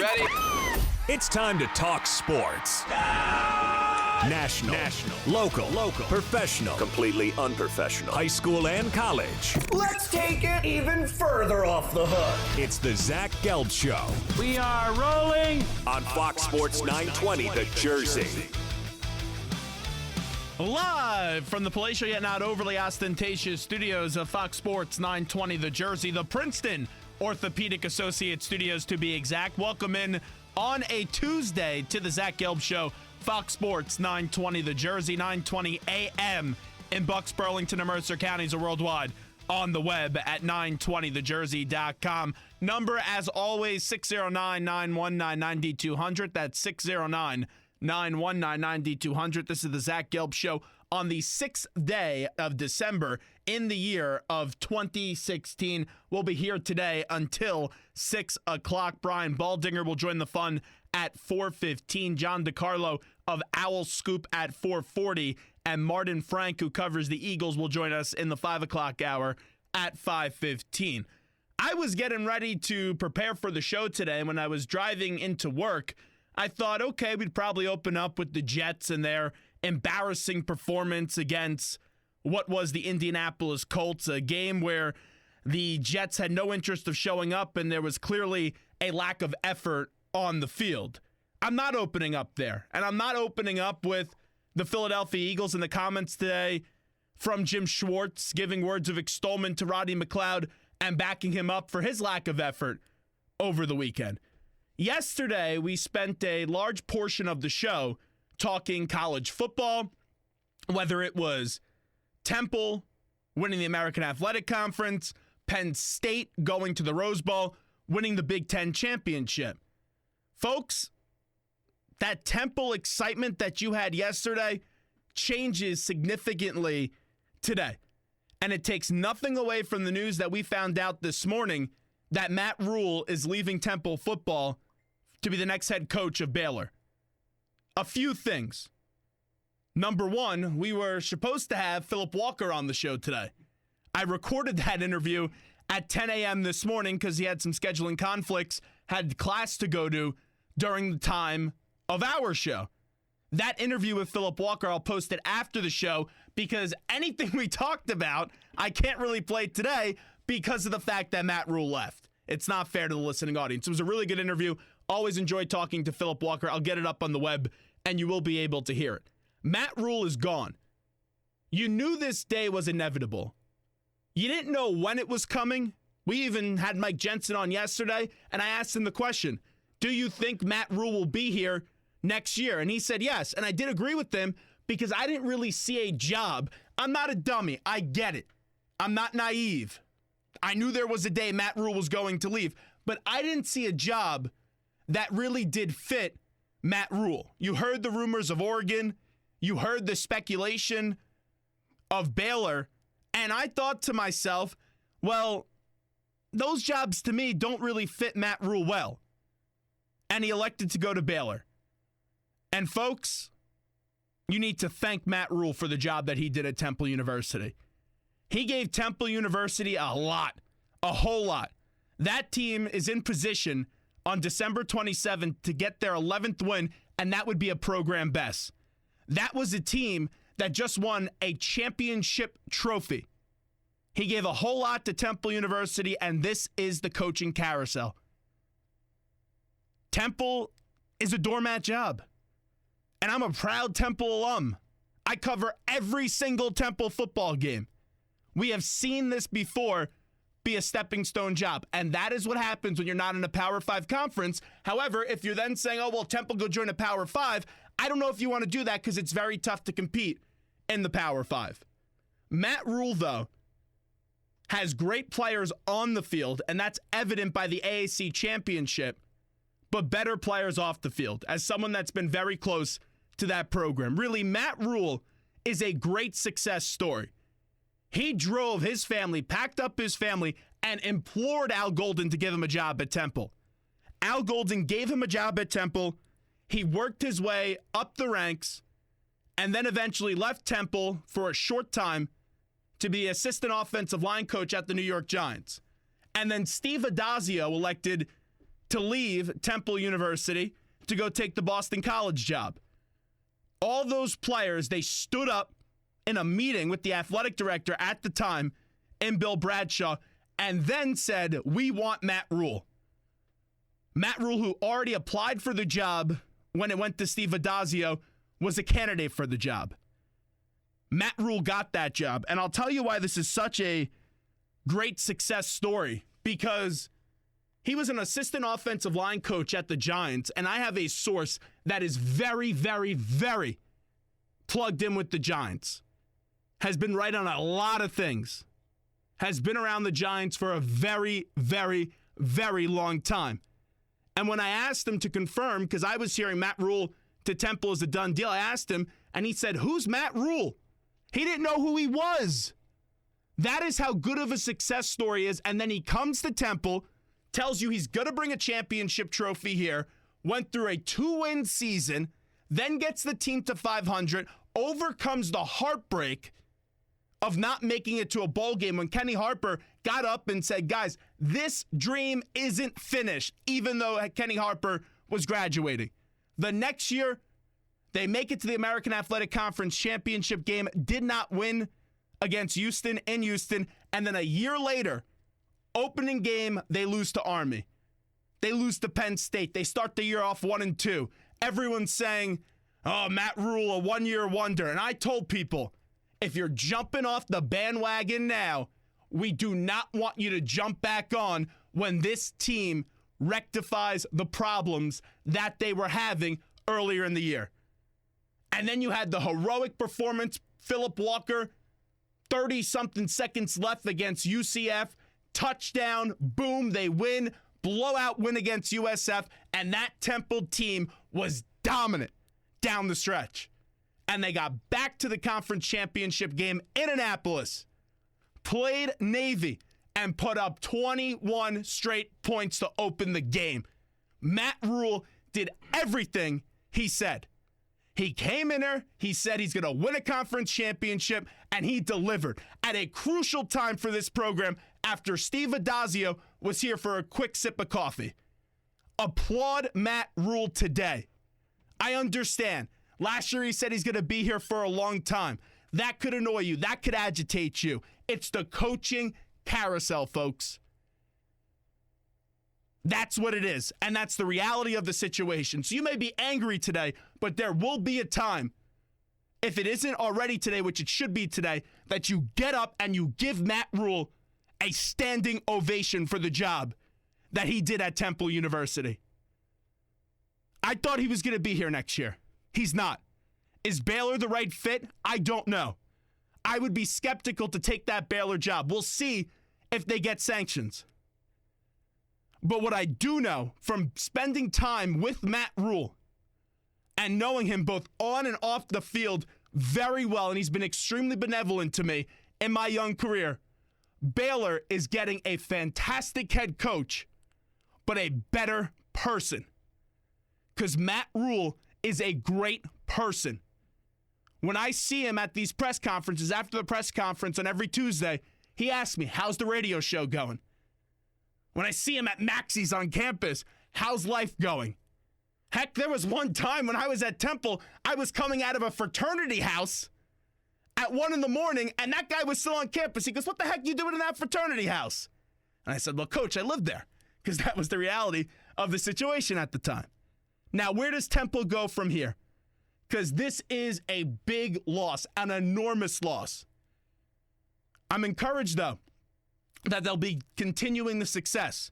Ready? It's time to talk sports. National, local, professional, completely unprofessional, high school and college. Let's take it even further off the hook. It's the Zach Gelb Show. We are rolling on Fox Sports 920, The Jersey. Live from the palatial yet not overly ostentatious studios of Fox Sports 920, The Jersey, the Princeton Orthopedic Associates studios to be exact. Welcome in on a Tuesday to the Zach Gelb Show, Fox Sports 920, The Jersey, 920 a.m. in Bucks, Burlington, and Mercer counties, or worldwide on the web at 920thejersey.com. Number, as always, 609-919-9200. That's 609-919-9200. This is the Zach Gelb Show on the 6th day of December in the year of 2016. We'll be here today until 6 o'clock. Brian Baldinger will join the fun at 4:15. John DeCarlo of Owl Scoop at 4:40. And Martin Frank, who covers the Eagles, will join us in the 5 o'clock hour at 5:15. I was getting ready to prepare for the show today. When I was driving into work, I thought, okay, we'd probably open up with the Jets and their embarrassing performance against what was the Indianapolis Colts, a game where the Jets had no interest of showing up and there was clearly a lack of effort on the field. I'm not opening up there, and I'm not opening up with the Philadelphia Eagles in the comments today from Jim Schwartz giving words of extolment to Rodney McLeod and backing him up for his lack of effort over the weekend. Yesterday, we spent a large portion of the show talking college football, whether it was Temple winning the American Athletic Conference, Penn State going to the Rose Bowl, winning the Big Ten championship. Folks, that Temple excitement that you had yesterday changes significantly today. And it takes nothing away from the news that we found out this morning that Matt Rhule is leaving Temple football to be the next head coach of Baylor. A few things. Number one, we were supposed to have Philip Walker on the show today. I recorded that interview at 10 a.m. this morning because he had some scheduling conflicts, had class to go to during the time of our show. That interview with Philip Walker, I'll post it after the show because anything we talked about, I can't really play today because of the fact that Matt Rhule left. It's not fair to the listening audience. It was a really good interview. Always enjoyed talking to Philip Walker. I'll get it up on the web, and you will be able to hear it. Matt Rhule is gone. You knew this day was inevitable. You didn't know when it was coming. We even had Mike Jensen on yesterday, and I asked him the question, do you think Matt Rhule will be here next year? And he said yes, and I did agree with him because I didn't really see a job. I'm not a dummy. I get it. I'm not naive. I knew there was a day Matt Rhule was going to leave, but I didn't see a job that really did fit Matt Rhule. You heard the rumors of Oregon. You heard the speculation of Baylor. And I thought to myself, well, those jobs to me don't really fit Matt Rhule well. And he elected to go to Baylor. And folks, you need to thank Matt Rhule for the job that he did at Temple University. He gave Temple University a lot, a whole lot. That team is in position on December 27th to get their 11th win, and that would be a program best. That was a team that just won a championship trophy. He gave a whole lot to Temple University, and this is the coaching carousel. Temple is a doormat job, and I'm a proud Temple alum. I cover every single Temple football game. We have seen this before be a stepping stone job, and that is what happens when you're not in a Power 5 conference. However, if you're then saying, oh, well, Temple go join a Power 5, I don't know if you want to do that because it's very tough to compete in the Power 5. Matt Rhule, though, has great players on the field, and that's evident by the AAC championship, but better players off the field. As someone that's been very close to that program, really, Matt Rhule is a great success story. He drove his family, packed up his family, and implored Al Golden to give him a job at Temple. Al Golden gave him a job at Temple. He worked his way up the ranks and then eventually left Temple for a short time to be assistant offensive line coach at the New York Giants. And then Steve Addazio elected to leave Temple University to go take the Boston College job. All those players, they stood up in a meeting with the athletic director at the time, in Bill Bradshaw, and then said, we want Matt Rhule. Matt Rhule, who already applied for the job when it went to Steve Addazio, was a candidate for the job. Matt Rhule got that job. And I'll tell you why this is such a great success story, because he was an assistant offensive line coach at the Giants, and I have a source that is very, very, very plugged in with the Giants. Has been right on a lot of things. Has been around the Giants for a very, very, very long time. And when I asked him to confirm, because I was hearing Matt Rhule to Temple is a done deal, I asked him, and he said, who's Matt Rhule? He didn't know who he was. That is how good of a success story is. And then he comes to Temple, tells you he's going to bring a championship trophy here, went through a 2-win season, then gets the team to 500, overcomes the heartbreak of not making it to a bowl game when Kenny Harper got up and said, guys, this dream isn't finished, even though Kenny Harper was graduating. The next year, they make it to the American Athletic Conference championship game, did not win against Houston in Houston, and then a year later, opening game, they lose to Army. They lose to Penn State. They start the year off 1-2. Everyone's saying, oh, Matt Rhule, a one-year wonder. And I told people, if you're jumping off the bandwagon now, we do not want you to jump back on when this team rectifies the problems that they were having earlier in the year. And then you had the heroic performance, Phillip Walker, 30-something seconds left against UCF, touchdown, boom, they win, blowout win against USF, and that Temple team was dominant down the stretch. And they got back to the conference championship game in Annapolis, played Navy, and put up 21 straight points to open the game. Matt Rhule did everything he said. He came in there, he said he's going to win a conference championship, and he delivered at a crucial time for this program after Steve Addazio was here for a quick sip of coffee. Applaud Matt Rhule today. I understand. Last year he said he's going to be here for a long time. That could annoy you. That could agitate you. It's the coaching carousel, folks. That's what it is, and that's the reality of the situation. So you may be angry today, but there will be a time, if it isn't already today, which it should be today, that you get up and you give Matt Rhule a standing ovation for the job that he did at Temple University. I thought he was going to be here next year. He's not. Is Baylor the right fit? I don't know. I would be skeptical to take that Baylor job. We'll see if they get sanctions. But what I do know from spending time with Matt Rhule and knowing him both on and off the field very well, and he's been extremely benevolent to me in my young career, Baylor is getting a fantastic head coach, but a better person. Because Matt Rhule is a great person. When I see him at these press conferences, after the press conference on every Tuesday, he asks me, how's the radio show going? When I see him at Maxie's on campus, how's life going? Heck, there was one time when I was at Temple, I was coming out of a fraternity house at 1 a.m, and that guy was still on campus. He goes, what the heck are you doing in that fraternity house? And I said, well, Coach, I lived there, because that was the reality of the situation at the time. Now, where does Temple go from here? Because this is a big loss, an enormous loss. I'm encouraged, though, that they'll be continuing the success.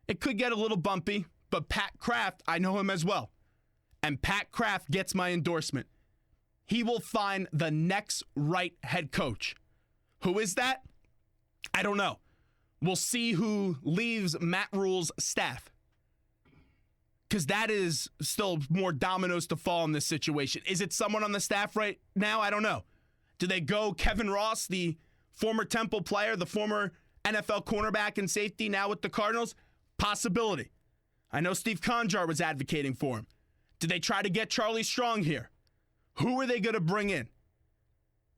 It could get a little bumpy, but Pat Kraft, I know him as well. And Pat Kraft gets my endorsement. He will find the next right head coach. Who is that? I don't know. We'll see who leaves Matt Rhule's staff. Because that is still more dominoes to fall in this situation. Is it someone on the staff right now? I don't know. Do they go Kevin Ross, the former Temple player, the former NFL cornerback and safety, now with the Cardinals? Possibility. I know Steve Conjar was advocating for him. Do they try to get Charlie Strong here? Who are they going to bring in?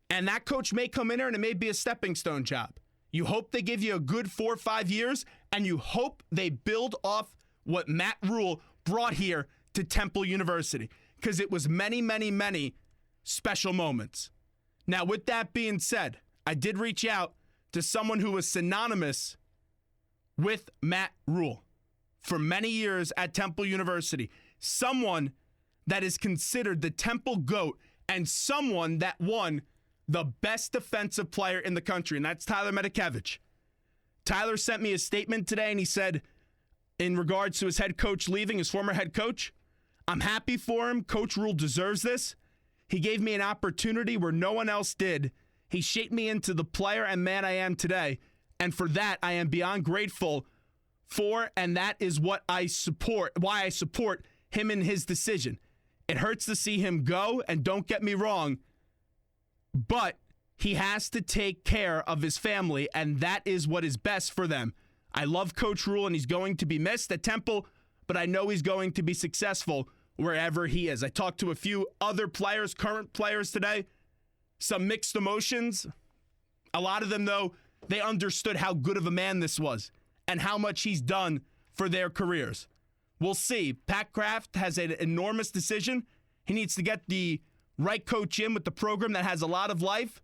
And that coach may come in there and it may be a stepping stone job. You hope they give you a good 4 or 5 years, and you hope they build off what Matt Rhule brought here to Temple University, because it was many, many, many special moments. Now, with that being said, I did reach out to someone who was synonymous with Matt Rhule for many years at Temple University, someone that is considered the Temple GOAT and someone that won the best defensive player in the country, and that's Tyler Medikevich. Tyler sent me a statement today, and he said, in regards to his head coach leaving, his former head coach, I'm happy for him. Coach Rhule deserves this. He gave me an opportunity where no one else did. He shaped me into the player and man I am today. And for that, I am beyond grateful for, and that is what I support, why I support him in his decision. It hurts to see him go, and don't get me wrong, but he has to take care of his family, and that is what is best for them. I love Coach Rhule, and he's going to be missed at Temple, but I know he's going to be successful wherever he is. I talked to a few other players, current players today, some mixed emotions. A lot of them, though, they understood how good of a man this was and how much he's done for their careers. We'll see. Pat Kraft has an enormous decision. He needs to get the right coach in with the program that has a lot of life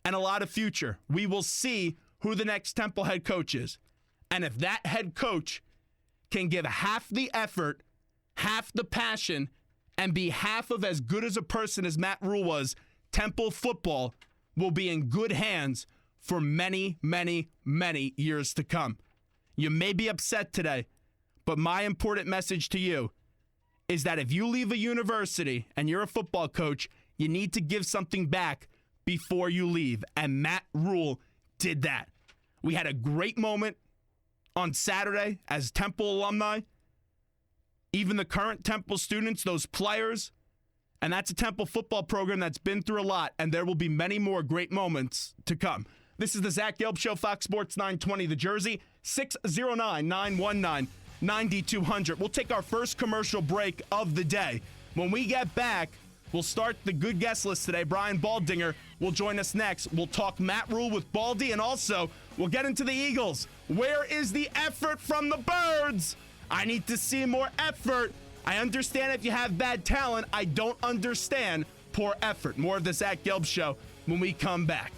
and a lot of future. We will see who the next Temple head coach is. And if that head coach can give half the effort, half the passion, and be half of as good as a person as Matt Rhule was, Temple football will be in good hands for many, many, many years to come. You may be upset today, but my important message to you is that if you leave a university and you're a football coach, you need to give something back before you leave. And Matt Rhule did that. We had a great moment on Saturday as Temple alumni, even the current Temple students, those players, and that's a Temple football program that's been through a lot, and there will be many more great moments to come. This is the Zach Gelb Show, Fox Sports 920, The Jersey, 609-919-9200. We'll take our first commercial break of the day. When we get back, we'll start the good guest list today. Brian Baldinger will join us next. We'll talk Matt Rhule with Baldy, and also we'll get into the Eagles. Where is the effort from the Birds? I need to see more effort. I understand if you have bad talent. I don't understand poor effort. More of the Zach Gelb Show when we come back.